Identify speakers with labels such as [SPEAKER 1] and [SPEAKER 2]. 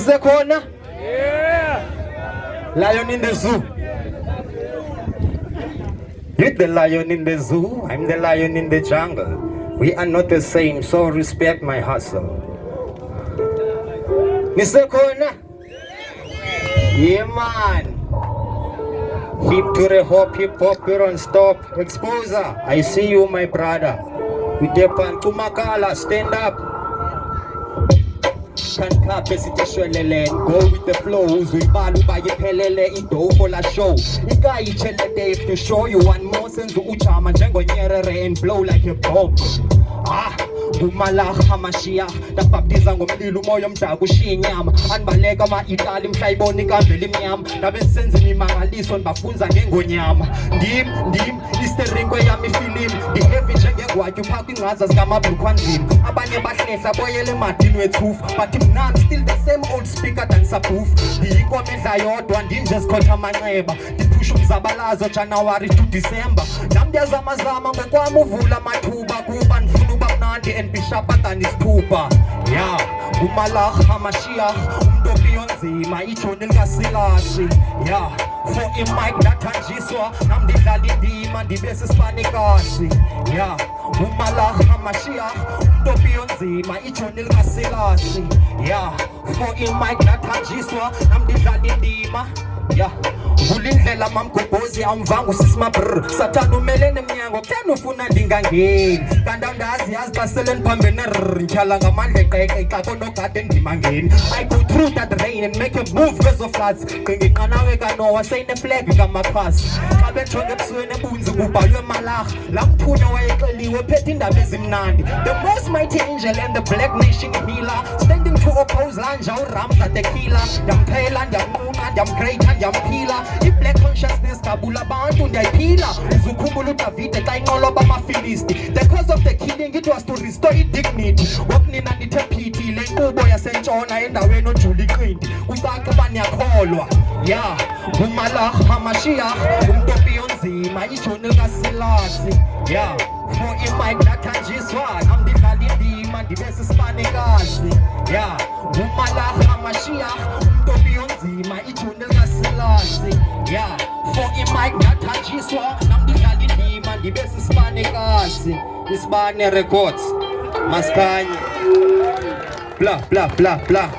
[SPEAKER 1] Nisekhona?
[SPEAKER 2] Yeah.
[SPEAKER 1] Lion in the zoo. You're the lion in the zoo, I'm the lion in the jungle. We are not the same, so respect my hustle. Nisekhona? Yeah man. Hip to the hop, hip hop, we don't stop. Exposer, I see you my brother. With the pan kumakala, stand up. Can't clap esiteshwelele. Go with the flow. Uzwibalu bayiphelele ido for la show. Ikayichelede if to show you one more sense uchama njengonyerere and blow like a bomb. Umalach hamashiach ndabhabtiza ngomlilo umoya omdaka ushiya inyama anibaleka ama-itali mhlayibona ikambela imnyama ndabe senza imimangaliso ndibafunza ngengonyama ndim isterinkwe yami ifilimu ndihevi njengengwatyi upha kwingcaza zikamabhulukhu anzima abanye bahlehla boyele emadini wethufu but mnam still the same old speaker than subwoof ndiyinkomo edla yodwa ndinje zikhotha amanxeba ndiphusha umzabalazo January to December nam ndiyazamazama ngokwam uvula amathuba kuba ndifuna uba mnandi and bishapa than isithupha ya umalach hamashiach umntombi yonzima ijoni likasilasi ya for imic ndathanjiswa nam ndidlala indima ndibe sisibanikazi ya umalach hamashiach umntombi yonzima ijoni likasilasi ya for imic ndathanjiswa nam ndidlala indima ya ulindlela mamgobhozi awumvanga usisima brr sathana umele nemnyango kuthena ufuna ndingangeni kanti andazi yazi xa sele ndiphambene rr ntyhala ngamandla eqeqe xa konogade endimangeni I go through that rain and make a move kwezo floods qinga inqanawe kanowa seyineflag kamakhasi xa benjonge ebusweni ebunzi kubhalwe malach laa mthunywa wayexeliwe phethe iindaba ezimnandi the most mighty angel and the black nation healer standing to oppose lanja uramza the killer ndiyamqhela ndiyamnqunqa ndiyamgreyitha ndiyamphila i-black consciousness gabula abantu ndiyayiphila uzukhumbula udavide xa inqolwa bamafilisti the cause of the killing it was to restore i-dignity wokunina ndithe phithi le nkqubo yasentshona endaweni ojula iqindi kucaca uba niyakholwa ya umalach hamashiach umntombi yonzima ijoni likasilasi ya for imic ndathanjiswa nam ndidlala indima ndibe sisibanikazi ya umalach hamashiach umntombi yonzima ijoni likasilasi ya for imic ndathanjiswa nam ndidlala indima ndibe sisibanikazi Isibane Records Maskanye bla bla bla bla